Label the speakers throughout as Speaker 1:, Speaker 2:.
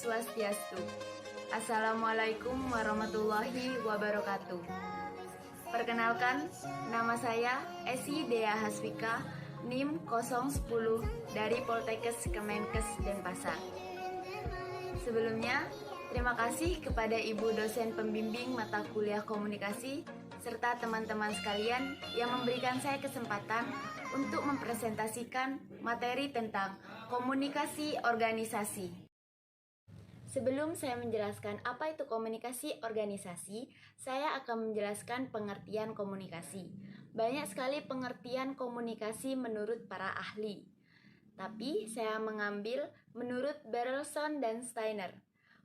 Speaker 1: Swastiastu. Assalamualaikum warahmatullahi wabarakatuh. Perkenalkan, nama saya Esi Dea Hasvika, NIM 010 dari Poltekkes Kemenkes Denpasar. Sebelumnya, terima kasih kepada Ibu dosen pembimbing mata kuliah komunikasi serta teman-teman sekalian yang memberikan saya kesempatan untuk mempresentasikan materi tentang komunikasi organisasi. Sebelum saya menjelaskan apa itu komunikasi organisasi, saya akan menjelaskan pengertian komunikasi. Banyak sekali pengertian komunikasi menurut para ahli. Tapi saya mengambil menurut Berelson dan Steiner.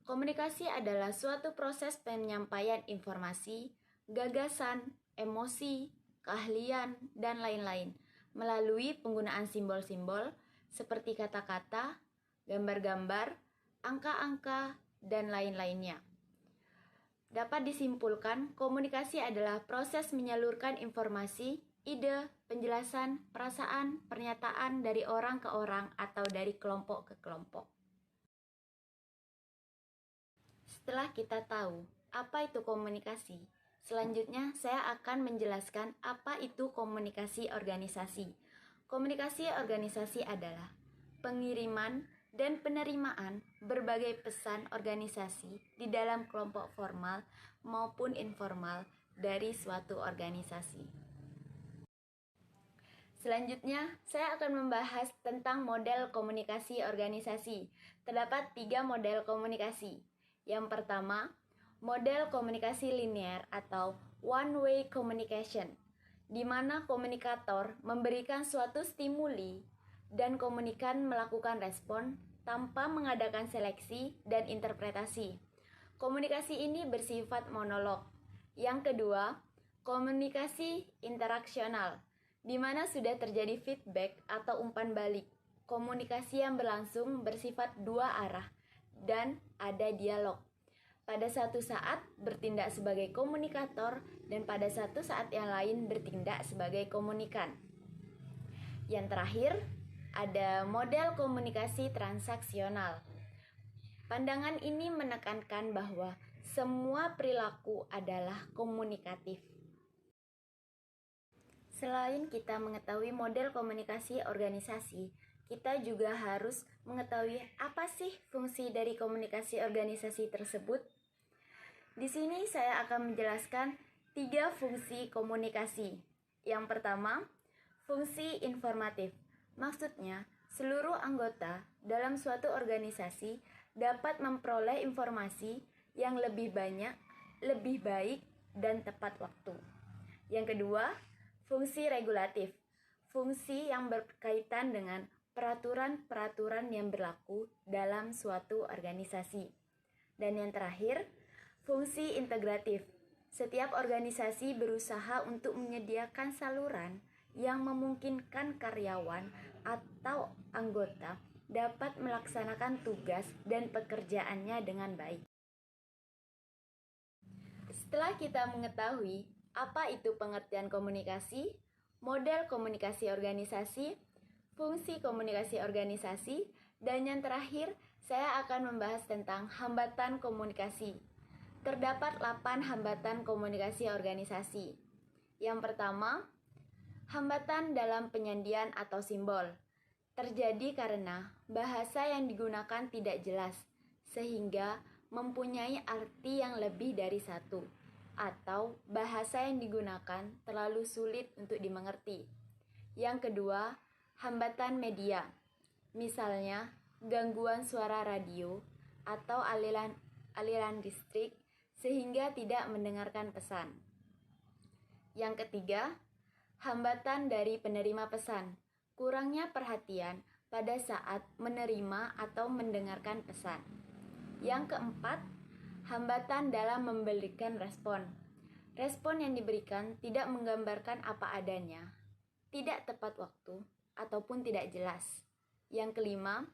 Speaker 1: Komunikasi adalah suatu proses penyampaian informasi, gagasan, emosi, keahlian, dan lain-lain melalui penggunaan simbol-simbol seperti kata-kata, gambar-gambar, angka-angka, dan lain-lainnya. Dapat disimpulkan, komunikasi adalah proses menyalurkan informasi, ide, penjelasan, perasaan, pernyataan dari orang ke orang atau dari kelompok ke kelompok. Setelah kita tahu apa itu komunikasi, selanjutnya saya akan menjelaskan apa itu komunikasi organisasi. Komunikasi organisasi adalah pengiriman dan penerimaan berbagai pesan organisasi di dalam kelompok formal maupun informal dari suatu organisasi. Selanjutnya, saya akan membahas tentang model komunikasi organisasi. Terdapat 3 model komunikasi. Yang pertama, model komunikasi linear atau one-way communication, di mana komunikator memberikan suatu stimuli dan komunikan melakukan respon tanpa mengadakan seleksi dan interpretasi. Komunikasi ini bersifat monolog. Yang kedua, komunikasi interaksional, di mana sudah terjadi feedback atau umpan balik. Komunikasi yang berlangsung bersifat dua arah dan ada dialog. Pada satu saat bertindak sebagai komunikator dan pada satu saat yang lain bertindak sebagai komunikan. Yang terakhir, ada model komunikasi transaksional. Pandangan ini menekankan bahwa semua perilaku adalah komunikatif. Selain kita mengetahui model komunikasi organisasi, kita juga harus mengetahui apa sih fungsi dari komunikasi organisasi tersebut. Di sini saya akan menjelaskan 3 fungsi komunikasi. Yang pertama, fungsi informatif. Maksudnya, seluruh anggota dalam suatu organisasi dapat memperoleh informasi yang lebih banyak, lebih baik, dan tepat waktu. Yang kedua, fungsi regulatif. Fungsi yang berkaitan dengan peraturan-peraturan yang berlaku dalam suatu organisasi. Dan yang terakhir, fungsi integratif. Setiap organisasi berusaha untuk menyediakan saluran yang memungkinkan karyawan atau anggota dapat melaksanakan tugas dan pekerjaannya dengan baik. Setelah kita mengetahui apa itu pengertian komunikasi, model komunikasi organisasi, fungsi komunikasi organisasi, dan yang terakhir, saya akan membahas tentang hambatan komunikasi. Terdapat 8 hambatan komunikasi organisasi. Yang pertama, hambatan dalam penyandian atau simbol. Terjadi karena bahasa yang digunakan tidak jelas, sehingga mempunyai arti yang lebih dari satu, atau bahasa yang digunakan terlalu sulit untuk dimengerti. Yang kedua, hambatan media. Misalnya, gangguan suara radio atau aliran listrik sehingga tidak mendengarkan pesan. Yang ketiga, hambatan dari penerima pesan, kurangnya perhatian pada saat menerima atau mendengarkan pesan. Yang keempat, hambatan dalam memberikan respon. Respon yang diberikan tidak menggambarkan apa adanya, tidak tepat waktu, ataupun tidak jelas. Yang kelima,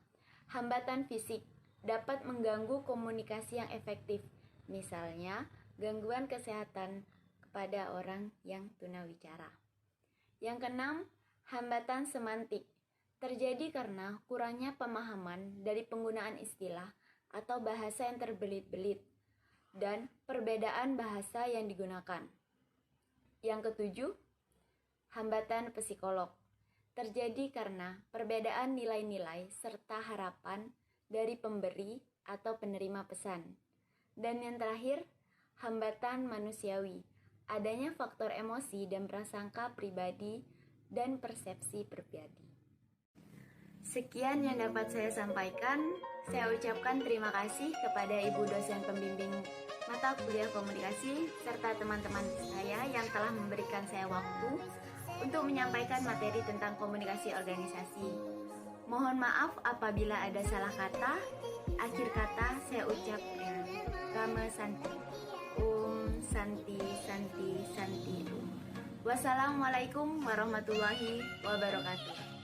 Speaker 1: hambatan fisik dapat mengganggu komunikasi yang efektif, misalnya gangguan kesehatan kepada orang yang tunawicara. Yang keenam, hambatan semantik. Terjadi karena kurangnya pemahaman dari penggunaan istilah atau bahasa yang terbelit-belit, dan perbedaan bahasa yang digunakan. Yang ketujuh, hambatan psikolog. Terjadi karena perbedaan nilai-nilai serta harapan dari pemberi atau penerima pesan. Dan yang terakhir, hambatan manusiawi. Adanya faktor emosi dan prasangka pribadi dan persepsi pribadi. Sekian yang dapat saya sampaikan. Saya ucapkan terima kasih kepada Ibu dosen pembimbing mata kuliah komunikasi serta teman-teman saya yang telah memberikan saya waktu untuk menyampaikan materi tentang komunikasi organisasi. Mohon maaf apabila ada salah kata. Akhir kata saya ucap dengan Rama Santi. Santi Santi Santi. Wassalamualaikum warahmatullahi wabarakatuh.